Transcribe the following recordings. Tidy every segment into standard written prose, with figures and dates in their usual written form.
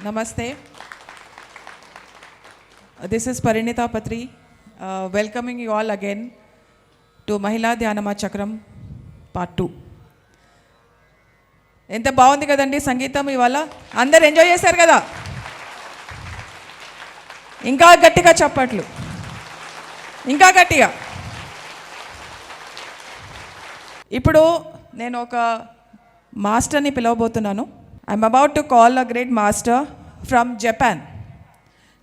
Namaste. This is Parinita Patri, welcoming you all again to Mahila Dhyanama Chakram Part 2. ఎంత బాగుంది కదండి సంగీతం ఇవాళ అందరు ఎంజాయ్ చేశారు కదా ఇంకా గట్టిగా చప్పట్లు ఇంకా గట్టిగా ఇప్పుడు నేను ఒక మాస్టర్ని పిలవబోతున్నాను I'm about to call a great master from Japan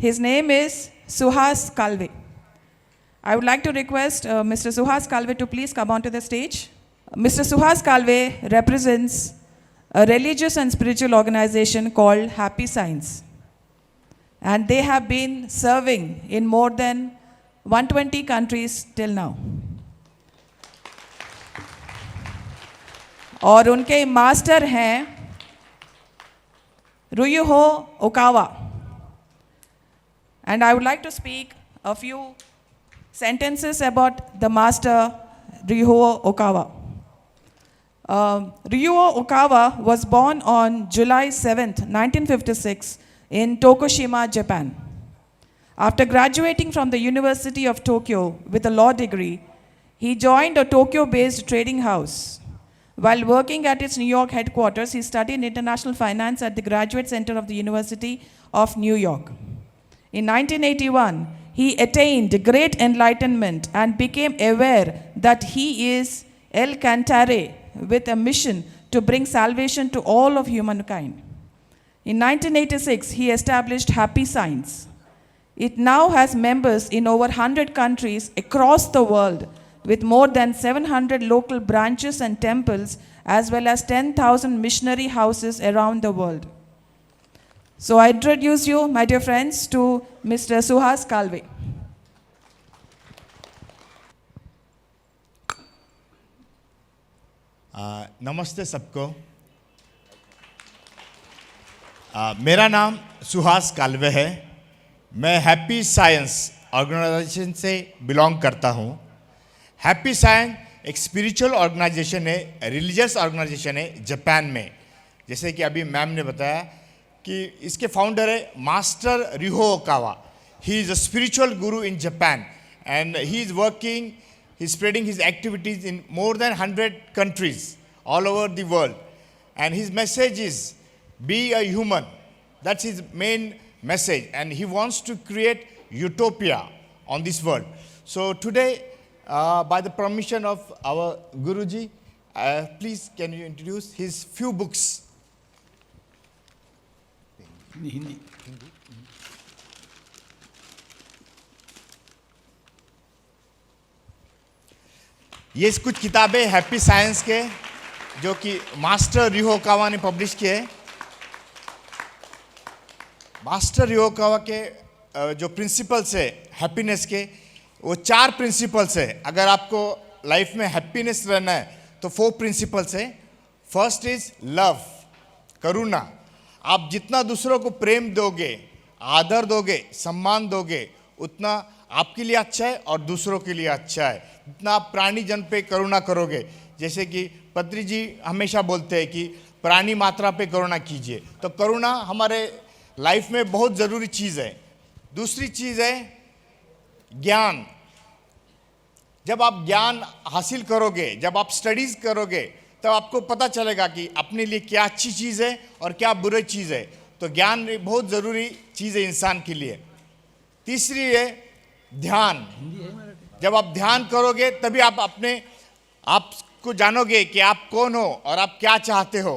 his name is Suhas Kalwe I would like to request Mr. Suhas Kalve to please come onto the stage. Mr. Suhas Kalve represents a religious and spiritual organization called Happy Science. And they have been serving in more than 120 countries till now. और उनके master हैं Ryuho Okawa. And I would like to speak a few sentences about the master Ryuho Okawa. Ryuho Okawa was born on July 7th, 1956 in Tokushima, Japan. After graduating from the University of Tokyo with a law degree, he joined a Tokyo-based trading house. While working at its New York headquarters, he studied international finance at the Graduate Center of the University of New York. In 1981, he attained great enlightenment and became aware that he is El Cantare with a mission to bring salvation to all of humankind. In 1986, he established Happy Science. It now has members in over 100 countries across the world with more than 700 local branches and temples as well as 10,000 missionary houses around the world. So I introduce you, my dear friends, to Mr. Suhas Kalve. नमस्ते सबको। मेरा नाम सुहास काल्वे है। मैं happy science organisation से belong करता हूँ। Happy science एक स्पिरिचुअल ऑर्गेनाइजेशन है, रिलीजियस ऑर्गेनाइजेशन है जापान में। जैसे कि अभी मैम ने बताया कि इसके फाउंडर है master Ryuho Okawa. He is a spiritual guru in Japan and he is working, he is spreading his activities in more than 100 countries all over the world. And his message is, be a human. That's his main message. And he wants to create utopia on this world. So today, by the permission of our Guruji, please can you introduce his few books? Hindi. ये कुछ किताबें happy science के जो कि master Ryuho Okawa ने publish किए। Master Ryuho Okawa के जो प्रिंसिपल्स है हैप्पीनेस के, वो 4 प्रिंसिपल्स है। अगर आपको लाइफ में हैप्पीनेस रहना है तो 4 प्रिंसिपल्स है। फर्स्ट इज लव, करुणा। आप जितना दूसरों को प्रेम दोगे, आदर दोगे, सम्मान दोगे, उतना आपके लिए अच्छा है और दूसरों के लिए अच्छा है। जितना आप प्राणी जन पे करुणा करोगे, जैसे कि पत्री जी हमेशा बोलते हैं कि प्राणी मात्रा पे करुणा कीजिए, तो करुणा हमारे लाइफ में बहुत ज़रूरी चीज़ है। दूसरी चीज़ है ज्ञान। जब आप ज्ञान हासिल करोगे, जब आप स्टडीज़ करोगे, तब आपको पता चलेगा कि अपने लिए क्या अच्छी चीज़ है और क्या बुरी चीज़ है। तो ज्ञान बहुत ज़रूरी चीज़ है इंसान के लिए। तीसरी है ध्यान। जब आप ध्यान करोगे तभी आप आपको जानोगे कि आप कौन हो और आप क्या चाहते हो।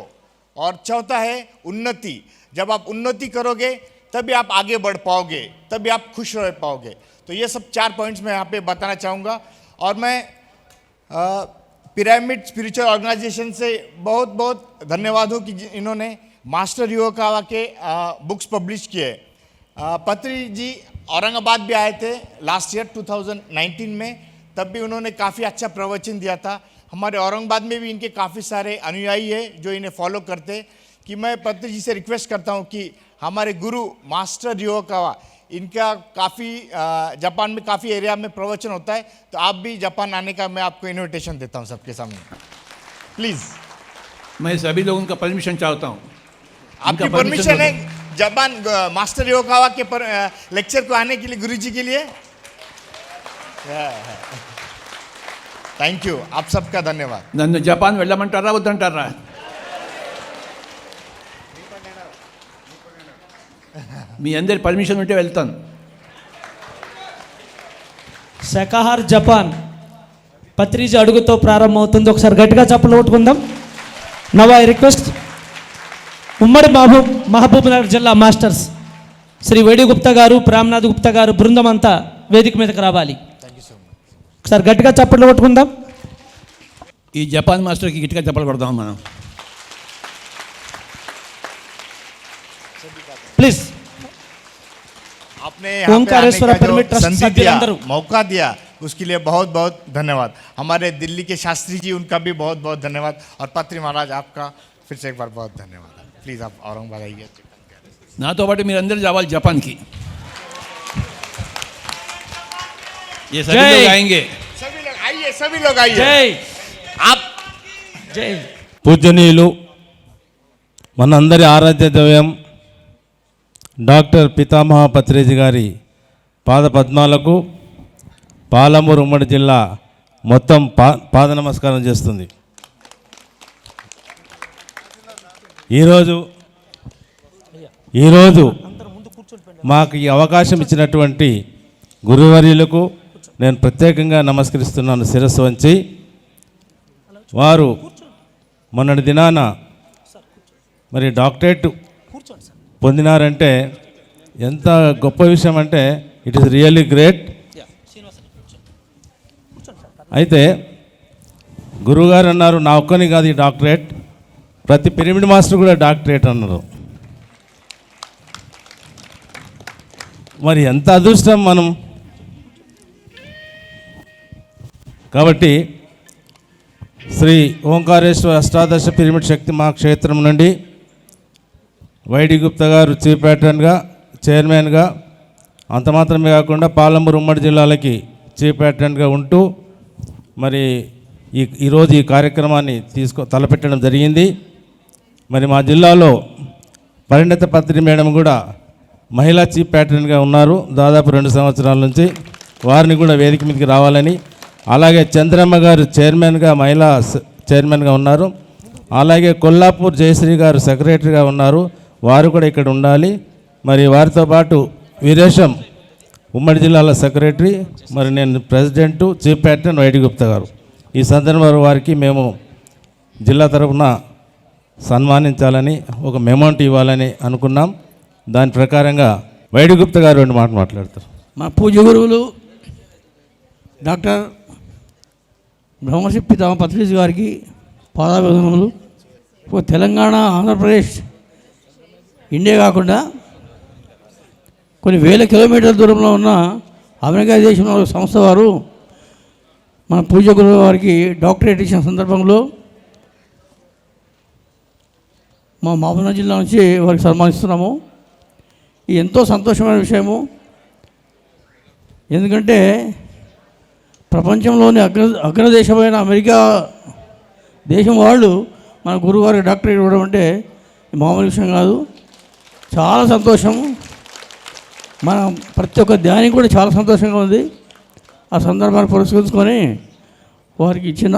और चौथा है उन्नति। जब आप उन्नति करोगे तभी आप आगे बढ़ पाओगे, तभी आप खुश रह पाओगे। तो ये सब 4 पॉइंट्स मैं यहाँ पे बताना चाहूँगा। और मैं पिरामिड स्पिरिचुअल ऑर्गेनाइजेशन से बहुत बहुत धन्यवाद हूँ कि इन्होंने मास्टर रिहो ओकावा के बुक्स पब्लिश किए। पत्री जी औरंगाबाद भी आए थे लास्ट ईयर 2019 में, तब भी उन्होंने काफ़ी अच्छा प्रवचन दिया था। हमारे औरंगाबाद में भी इनके काफ़ी सारे अनुयायी हैं जो इन्हें फॉलो करते। कि मैं पत्री जी से रिक्वेस्ट करता हूं कि हमारे गुरु मास्टर रिहो ओकावा, इनका काफ़ी जापान में काफ़ी एरिया में प्रवचन होता है, तो आप भी जापान आने का मैं आपको इन्विटेशन देता हूं सबके सामने, प्लीज़। मैं सभी लोगों का परमिशन चाहता हूँ। आपकी परमिशन है, जापान मास्टर योकावा के लेक्चर को आने के लिए गुरुजी के लिए थैंक यू, आप सबका धन्यवाद. నన్ను జపాన్ వెళ్ళమంటారా వద్దంటారా? మీ అందరి పర్మిషన్ ఉంటే వెళ్తాను. శాకాహార్ జపాన్ పత్రిజీ అడుగుతో ప్రారంభమవుతుంది. ఒకసారి గట్టిగా చప్పలు కొట్టుకుందాం. నవ్ ఐ రిక్వెస్ట్ ఉమ్మడి మహబూబ్నగర్ జిల్లా మాస్టర్స్ శ్రీ వేడి గుప్తా గారు, ప్రేమనాథ్ గుప్తా గారు బృందం అంతా వేదిక మీదకి రావాలి. ఒకసారి గట్టిగా చప్పట్లు కొట్టుకుందాం. ఈ జపాన్ మాస్టర్కి గట్టిగా చప్పలు కొడదాం మనం. ప్లీజ్. आपने यहाँ पे आने ओंकारेश्वर का पिरामिड जो ट्रस्ट संधि सभ्य दिया, अंदर- मौका दिया, उसके लिए बहुत बहुत धन्यवाद. हमारे दिल्ली के शास्त्री जी, उनका भी बहुत बहुत धन्यवाद. और पत्री महाराज, आपका फिर से एक बार बहुत धन्यवाद. प्लीज आप औरंगाबाद आइए. నాతో పాటు మీరు అందరూ రావాలి జపాన్కి. ये सभी जय। लोग आएंगे. सभी लोग आइए, सभी लोग आइए. జై आप జై. పూజనీయులు మనందరి ఆరాధ్య దైవం డాక్టర్ పితామహ పత్రిజీ గారి పాద పద్మాలకు పాలమూరు ఉమ్మడి జిల్లా మొత్తం పాద నమస్కారం చేస్తుంది. ఈరోజు మాకు ఈ అవకాశం ఇచ్చినటువంటి గురువర్యులకు నేను ప్రత్యేకంగా నమస్కరిస్తున్నాను శిరస్సు వంచి. వారు మొన్నటి దినాన మరి డాక్టరేట్ పొందినారంటే ఎంత గొప్ప విషయం అంటే ఇట్ ఈస్ రియల్లీ గ్రేట్. అయితే గురువుగారు అన్నారు, నా ఒక్కని కాదు ఈ డాక్టరేట్, ప్రతి పిరమిడ్ మాస్టర్ కూడా డాక్టరేట్ అన్నారు. మరి ఎంత అదృష్టం మనం. కాబట్టి శ్రీ ఓంకారేశ్వర అష్టాదశ పిరమిడ్ శక్తి మహాక్షేత్రం నుండి వైడి గుప్తా గారు చీఫ్ ప్యాట్రన్గా, చైర్మన్గా, అంత మాత్రమే కాకుండా పాలమూరు ఉమ్మడి జిల్లాలకి చీఫ్ ప్యాట్రన్గా ఉంటూ మరి ఈరోజు ఈ కార్యక్రమాన్ని తలపెట్టడం జరిగింది. మరి మా జిల్లాలో పరిణత పత్రి మేడం కూడా మహిళా చీఫ్ ప్యాట్రన్గా ఉన్నారు దాదాపు 2 సంవత్సరాల నుంచి. వారిని కూడా వేదిక మీదకి రావాలని, అలాగే చంద్రమ్మ గారు చైర్మన్గా, మహిళా చైర్మన్గా ఉన్నారు. అలాగే కొల్లాపూర్ జయశ్రీ గారు సెక్రటరీగా ఉన్నారు, వారు కూడా ఇక్కడ ఉండాలి. మరి వారితో పాటు వీరేశం ఉమ్మడి జిల్లాల సెక్రటరీ, మరి నేను president, chief patron YD Gupta గారు. ఈ సందర్భంలో వారికి మేము జిల్లా తరఫున సన్మానించాలని, ఒక మెమోంట్ ఇవ్వాలని అనుకున్నాం. దాని ప్రకారంగా వైడి గుప్తా గారు 2 మాటలు మాట్లాడతారు. మా పూజ్య గురువులు డాక్టర్ బ్రహ్మశ్రీ పితామహ పత్రిజీ గారికి పాదాభివందనములు. తెలంగాణ, ఆంధ్రప్రదేశ్, ఇండియా కాకుండా కొన్ని వేల కిలోమీటర్ల దూరంలో ఉన్న అమెరికా దేశంలో ఒక సంస్థ వారు మన పూజ్య గురువు వారికి డాక్టరేట్ ఇచ్చిన సందర్భంలో మా మహబూబ్నగర్ జిల్లా నుంచి వారికి సన్మానిస్తున్నాము. ఇది ఎంతో సంతోషమైన విషయము. ఎందుకంటే ప్రపంచంలోని అగ్రదేశమైన అమెరికా దేశం వాళ్ళు మన గురువుగారికి డాక్టరేట్ ఇవ్వడం అంటే మామూలు విషయం కాదు. చాలా సంతోషం. మన ప్రతి ఒక్క ధ్యానం కూడా చాలా సంతోషంగా ఉంది. ఆ సందర్భాన్ని పురస్కరించుకొని వారికి చిన్న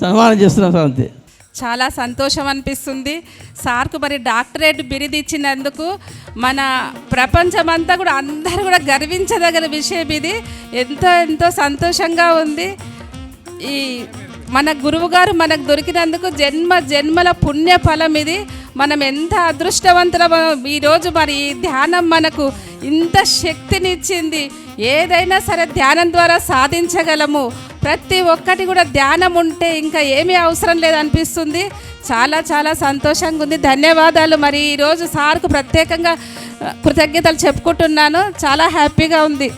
సన్మానం చేస్తున్నాం సార్, అంతే. చాలా సంతోషం అనిపిస్తుంది. సార్కు మరి డాక్టరేట్ బిరుదు ఇచ్చినందుకు మన ప్రపంచమంతా కూడా అందరూ కూడా గర్వించదగిన విషయం ఇది. ఎంతో సంతోషంగా ఉంది. ఈ మన గురువుగారు మనకు దొరికినందుకు జన్మల పుణ్య ఫలం ఇది. మనం ఎంత అదృష్టవంతులమో. ఈరోజు మరి ఈ ధ్యానం మనకు ఇంత శక్తినిచ్చింది. ఏదైనా సరే ధ్యానం ద్వారా సాధించగలము. ప్రతి ఒక్కటి కూడా ధ్యానం ఉంటే ఇంకా ఏమీ అవసరం లేదనిపిస్తుంది. చాలా సంతోషంగా ఉంది. ధన్యవాదాలు. మరి ఈరోజు సార్కు ప్రత్యేకంగా కృతజ్ఞతలు చెప్పుకుంటున్నాను. చాలా హ్యాపీగా ఉంది.